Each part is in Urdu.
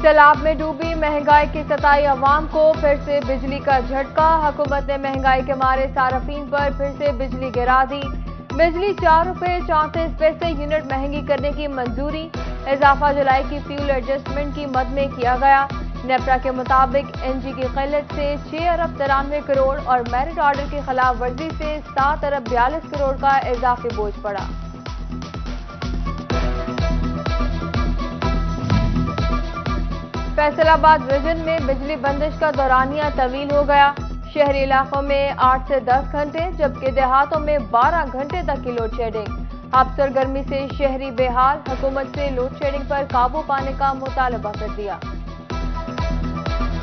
سیلاب میں ڈوبی مہنگائی کی ستائی عوام کو پھر سے بجلی کا جھٹکا، حکومت نے مہنگائی کے مارے صارفین پر پھر سے بجلی گرا دی، بجلی 4 روپے 34 پیسے یونٹ مہنگی کرنے کی منظوری، اضافہ جولائی کی فیول ایڈجسٹمنٹ کی مد میں کیا گیا، نیپرا کے مطابق این جی کی قلت سے 6 ارب 93 کروڑ اور میرٹ آرڈر کی خلاف ورزی سے 7 ارب 42 کروڑ کا اضافی بوجھ پڑا۔ فیصل آباد ریجن میں بجلی بندش کا دورانیہ طویل ہو گیا، شہری علاقوں میں 8 سے 10 گھنٹے جبکہ دیہاتوں میں 12 گھنٹے تک کی لوڈ شیڈنگ، افسر گرمی سے شہری بے حال، حکومت سے لوڈ شیڈنگ پر قابو پانے کا مطالبہ کر دیا۔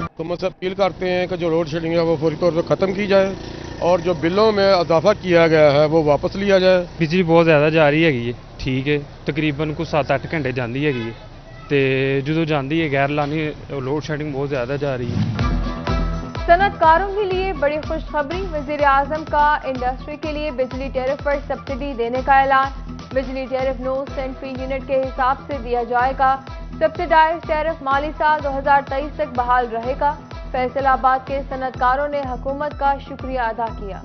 حکومت سے اپیل کرتے ہیں کہ جو لوڈ شیڈنگ ہے وہ فوری طور پر ختم کی جائے اور جو بلوں میں اضافہ کیا گیا ہے وہ واپس لیا جائے۔ بجلی بہت زیادہ جا رہی ہے، ٹھیک ہے، تقریباً کچھ 7-8 گھنٹے جاندی ہے تے جدو جاندی ہے غیر لانی لوڈ شیڈنگ بہت زیادہ جا رہی ہے۔ صنعت کاروں کے لیے بڑی خوشخبری، وزیر اعظم کا انڈسٹری کے لیے بجلی ٹیرف پر سبسڈی دینے کا اعلان، بجلی ٹیرف 9 سینٹ فی یونٹ کے حساب سے دیا جائے گا، سبسڈائز ٹیرف مالی سال 2023 تک بحال رہے گا، فیصل آباد کے صنعت کاروں نے حکومت کا شکریہ ادا کیا۔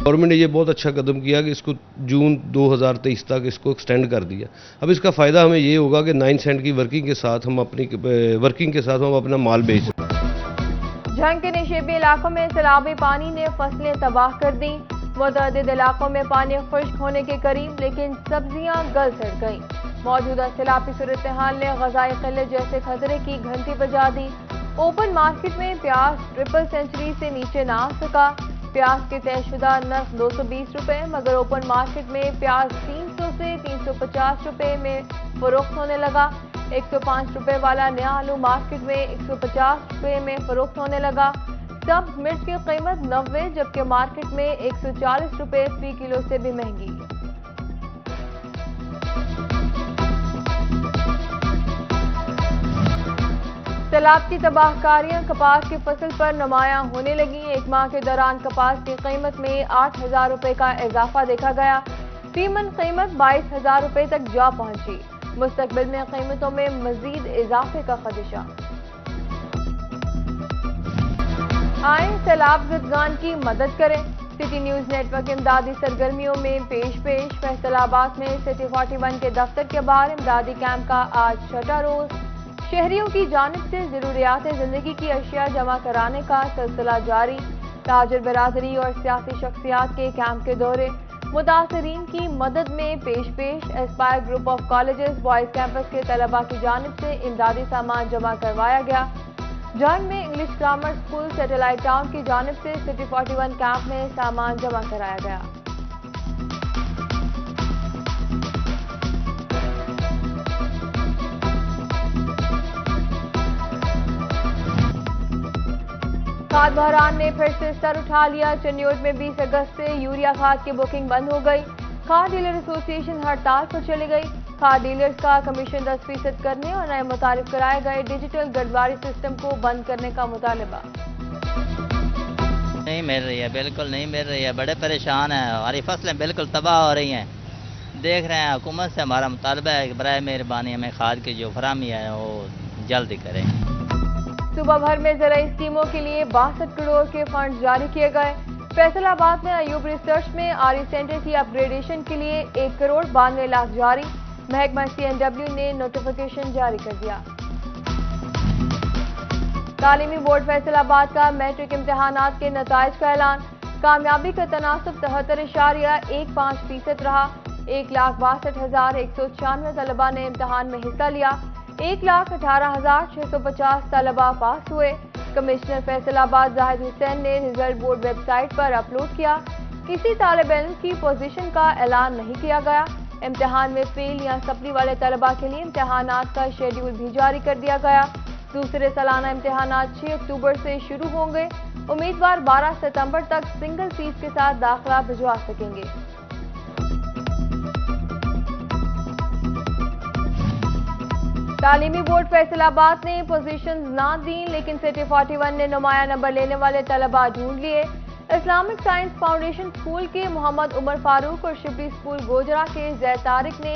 گورنمنٹ نے یہ بہت اچھا قدم کیا کہ اس کو جون 2023 تک اس کو ایکسٹینڈ کر دیا۔ اب اس کا فائدہ ہمیں یہ ہوگا کہ 9 سینٹ کی ورکنگ کے ساتھ ہم اپنا مال بیچ سکتے۔ جھنگ کے نشیبی علاقوں میں سیلابی پانی نے فصلیں تباہ کر دیں، متعدد علاقوں میں پانی خشک ہونے کے قریب لیکن سبزیاں گل سڑ گئیں، موجودہ سیلابی صورتحال نے غذائی قلت جیسے خطرے کی گھنٹی بجا دی، اوپن مارکیٹ میں پیاز ٹرپل سینچری سے نیچے نہ آ سکا، پیاز کے طے شدہ نرخ 220 روپے مگر اوپن مارکیٹ میں پیاز 300 سے 350 روپے میں فروخت ہونے لگا، 105 روپے والا نیا آلو مارکیٹ میں 150 روپے میں فروخت ہونے لگا، سبز مرچ کی قیمت 90 جبکہ مارکیٹ میں 140 روپے فی کلو سے بھی مہنگی۔ سیلاب کی تباہ کاریاں کپاس کی فصل پر نمایاں ہونے لگیں، ایک ماہ کے دوران کپاس کی قیمت میں 8,000 روپے کا اضافہ دیکھا گیا، فی من قیمت 22,000 روپے تک جا پہنچی، مستقبل میں قیمتوں میں مزید اضافے کا خدشہ۔ آئیں سیلاب زدگان کی مدد کریں، سٹی نیوز نیٹ ورک امدادی سرگرمیوں میں پیش فیصل آباد میں سٹی 41 کے دفتر کے باہر امدادی کیمپ کا آج 6واں روز، شہریوں کی جانب سے ضروریات زندگی کی اشیاء جمع کرانے کا سلسلہ جاری، تاجر برادری اور سیاسی شخصیات کے کیمپ کے دورے، متاثرین کی مدد میں پیش Aspire group of colleges boys campus کے طلباء کی جانب سے امدادی سامان جمع کروایا گیا، جنگ میں English grammar school satellite town کی جانب سے سٹی 41 کیمپ میں سامان جمع کرایا گیا۔ کھاد بحران نے پھر سے سر اٹھا لیا، چنیوٹ میں 20 اگست سے یوریا کھاد کی بکنگ بند ہو گئی، کھاد ڈیلر ایسوسی ایشن ہڑتال پر چلی گئی، کھاد ڈیلرز کا کمیشن 10% کرنے اور نئے متعارف کرائے گئے ڈیجیٹل گردواری سسٹم کو بند کرنے کا مطالبہ۔ نہیں مل رہی ہے، بالکل نہیں مل رہی ہے، بڑے پریشان ہیں، ہماری فصلیں بالکل تباہ ہو رہی ہیں، دیکھ رہے ہیں حکومت سے ہمارا مطالبہ ہے کہ برائے مہربانی ہمیں کھاد کی جو فراہمی ہے وہ جلدی کریں۔ صوبہ بھر میں زرعی اسکیموں کے لیے 62 کروڑ کے فنڈز جاری کیے گئے، فیصل آباد میں ایوب ریسرچ میں آری سینٹر کی اپ گریڈیشن کے لیے 1 کروڑ 92 لاکھ جاری، محکمہ CNW نے نوٹیفیکیشن جاری کر دیا۔ تعلیمی بورڈ فیصل آباد کا میٹرک امتحانات کے نتائج کا اعلان، کامیابی کا تناسب 73.15% رہا، 1,62,196 طلباء نے امتحان میں حصہ لیا، 1,18,650 طلباء پاس ہوئے، کمشنر فیصل آباد زاہد حسین نے رزلٹ بورڈ ویب سائٹ پر اپلوڈ کیا، کسی طالب علم کی پوزیشن کا اعلان نہیں کیا گیا، امتحان میں فیل یا سپلی والے طلباء کے لیے امتحانات کا شیڈیول بھی جاری کر دیا گیا، دوسرے سالانہ امتحانات 6 اکتوبر سے شروع ہوں گے، امیدوار 12 ستمبر تک سنگل فیس کے ساتھ داخلہ بھجوا سکیں گے۔ تعلیمی بورڈ فیصل آباد نے پوزیشنز نہ دیں لیکن سٹی 41 نے نمایاں نمبر لینے والے طلباء ڈھونڈ لیے، اسلامک سائنس فاؤنڈیشن اسکول کے محمد عمر فاروق اور شبلی اسکول گوجرا کے زید طارق نے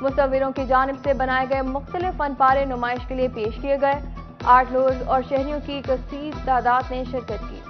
مصوروں کی جانب سے بنائے گئے مختلف فن پارے نمائش کے لیے پیش کیے گئے۔ 8 لوگ اور شہریوں کی کثیر تعداد نے شرکت کی۔